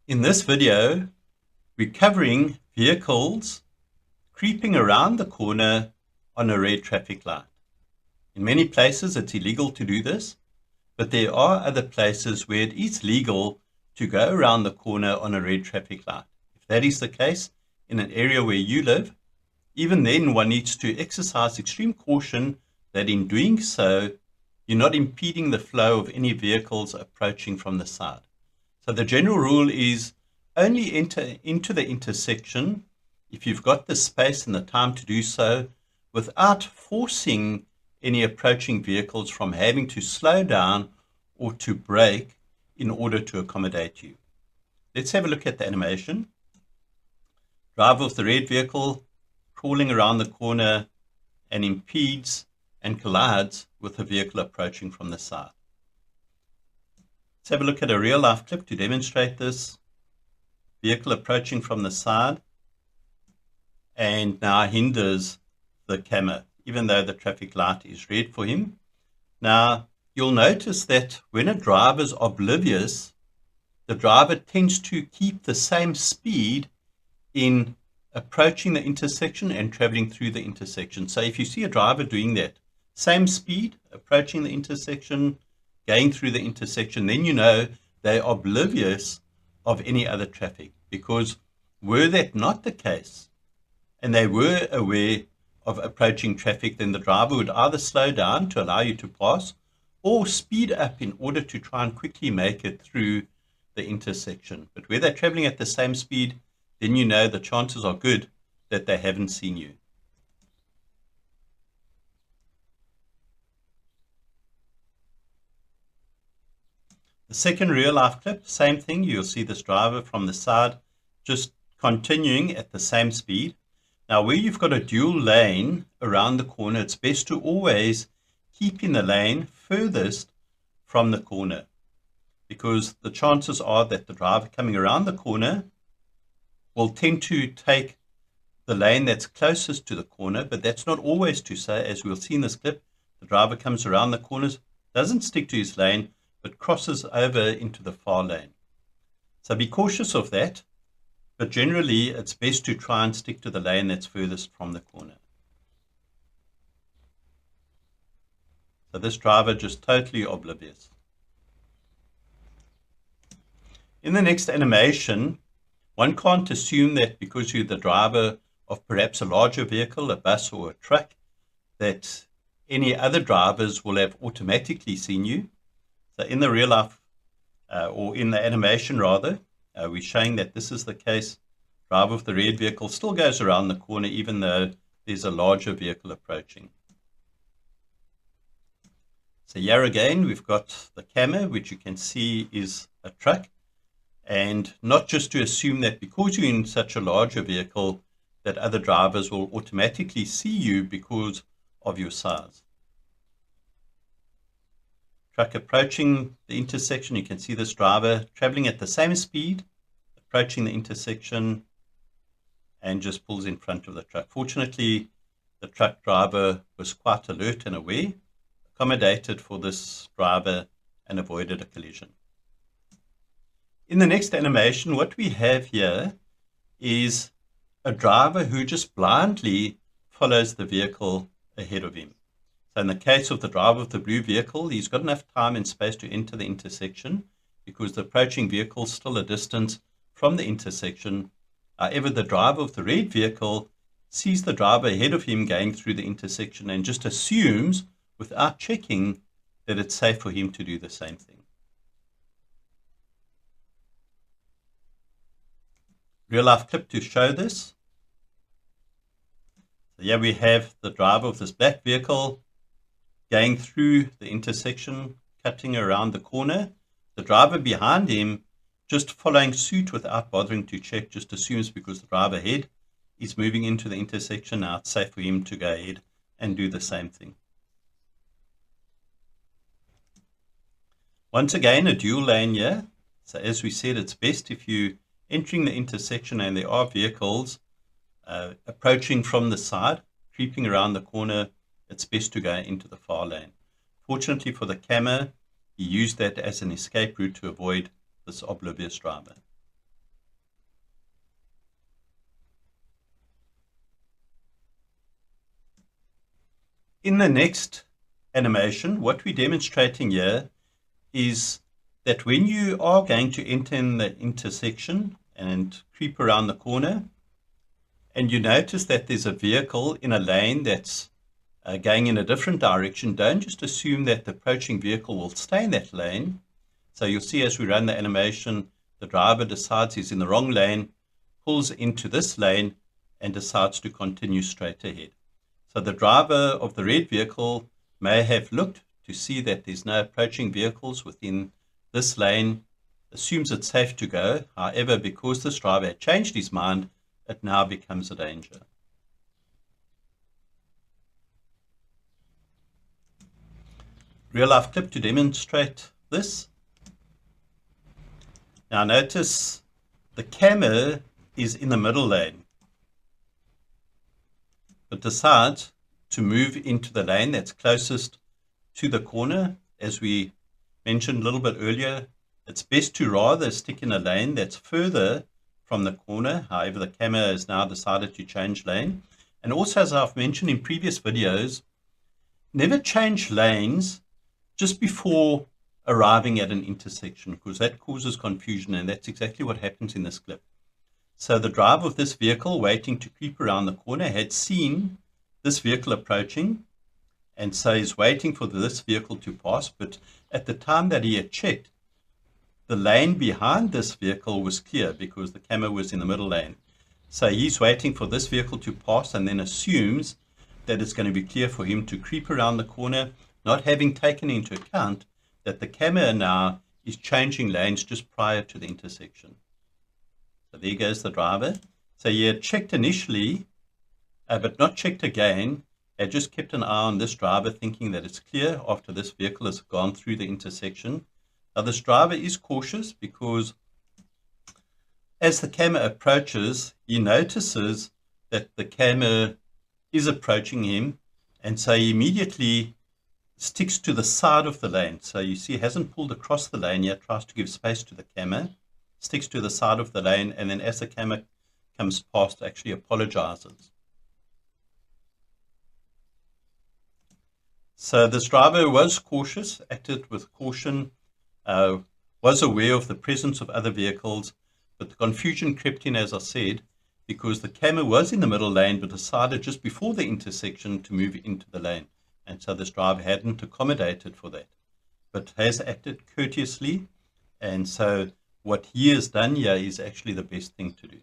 In this video, we're covering vehicles creeping around the corner on a red traffic light. In many places, it's illegal to do this, but there are other places where it is legal to go around the corner on a red traffic light. If that is the case in an area where you live, even then one needs to exercise extreme caution that in doing so, you're not impeding the flow of any vehicles approaching from the side. So the general rule is only enter into the intersection if you've got the space and the time to do so without forcing any approaching vehicles from having to slow down or to brake in order to accommodate you. Let's have a look at the animation. Driver of the red vehicle crawling around the corner and impedes and collides with a vehicle approaching from the side. Let's have a look at a real life clip to demonstrate this. Vehicle approaching from the side and now hinders the camera, even though the traffic light is red for him. Now, you'll notice that when a driver's oblivious, the driver tends to keep the same speed in approaching the intersection and traveling through the intersection. So if you see a driver doing that, same speed, approaching the intersection, going through the intersection, then you know they're oblivious of any other traffic. Because were that not the case, and they were aware of approaching traffic, then the driver would either slow down to allow you to pass or speed up in order to try and quickly make it through the intersection. But where they're traveling at the same speed, then you know the chances are good that they haven't seen you. The second real life clip, same thing. You'll see this driver from the side just continuing at the same speed. Now, where you've got a dual lane around the corner, it's best to always keep in the lane furthest from the corner, because the chances are that the driver coming around the corner will tend to take the lane that's closest to the corner, but that's not always to say. As we'll see in this clip, the driver comes around the corners, doesn't stick to his lane, but crosses over into the far lane. So be cautious of that, but generally it's best to try and stick to the lane that's furthest from the corner. So this driver just totally oblivious. In the next animation, one can't assume that because you're the driver of perhaps a larger vehicle, a bus or a truck, that any other drivers will have automatically seen you. So in the real life, or in the animation rather, we're showing that this is the case. Driver of the red vehicle still goes around the corner even though there's a larger vehicle approaching. So here again, we've got the camera, which you can see is a truck. And not just to assume that because you're in such a larger vehicle that other drivers will automatically see you because of your size. Truck approaching the intersection, you can see this driver traveling at the same speed, approaching the intersection, and just pulls in front of the truck. Fortunately, the truck driver was quite alert and aware, accommodated for this driver, and avoided a collision. In the next animation, what we have here is a driver who just blindly follows the vehicle ahead of him. So in the case of the driver of the blue vehicle, he's got enough time and space to enter the intersection because the approaching vehicle is still a distance from the intersection. However, the driver of the red vehicle sees the driver ahead of him going through the intersection and just assumes, without checking, that it's safe for him to do the same thing. Real life clip to show this. So here we have the driver of this black vehicle going through the intersection, cutting around the corner. The driver behind him just following suit without bothering to check, just assumes because the driver ahead is moving into the intersection, now it's safe for him to go ahead and do the same thing. Once again, a dual lane here. So as we said, it's best if you entering the intersection and there are vehicles approaching from the side, creeping around the corner, it's best to go into the far lane. Fortunately for the camera, he used that as an escape route to avoid this oblivious driver. In the next animation, what we're demonstrating here is that when you are going to enter in the intersection and creep around the corner, and you notice that there's a vehicle in a lane that's going in a different direction, don't just assume that the approaching vehicle will stay in that lane. So you'll see as we run the animation, the driver decides he's in the wrong lane, pulls into this lane, and decides to continue straight ahead. So the driver of the red vehicle may have looked to see that there's no approaching vehicles within this lane, assumes it's safe to go. However, because this driver had changed his mind, it now becomes a danger. Real life clip to demonstrate this. Now notice the camera is in the middle lane, but decides to move into the lane that's closest to the corner. As we mentioned a little bit earlier, it's best to rather stick in a lane that's further from the corner. However, the camera has now decided to change lane. And also, as I've mentioned in previous videos, never change lanes just before arriving at an intersection, because that causes confusion, and that's exactly what happens in this clip. So the driver of this vehicle waiting to creep around the corner had seen this vehicle approaching, and so he's waiting for this vehicle to pass, but at the time that he had checked, the lane behind this vehicle was clear because the camera was in the middle lane. So he's waiting for this vehicle to pass and then assumes that it's going to be clear for him to creep around the corner, not having taken into account that the camera now is changing lanes just prior to the intersection. So there goes the driver. So he had checked initially, but not checked again. Had just kept an eye on this driver, thinking that it's clear after this vehicle has gone through the intersection. Now this driver is cautious because as the camera approaches, he notices that the camera is approaching him, and so he immediately sticks to the side of the lane. So you see, he hasn't pulled across the lane yet, tries to give space to the camera, sticks to the side of the lane, and then as the camera comes past, actually apologizes. So this driver was cautious, acted with caution, was aware of the presence of other vehicles, but the confusion crept in, as I said, because the camera was in the middle lane, but decided just before the intersection to move into the lane. And so this driver hadn't accommodated for that, but has acted courteously. And so what he has done here is actually the best thing to do.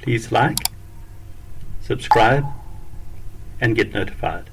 Please like, subscribe, and get notified.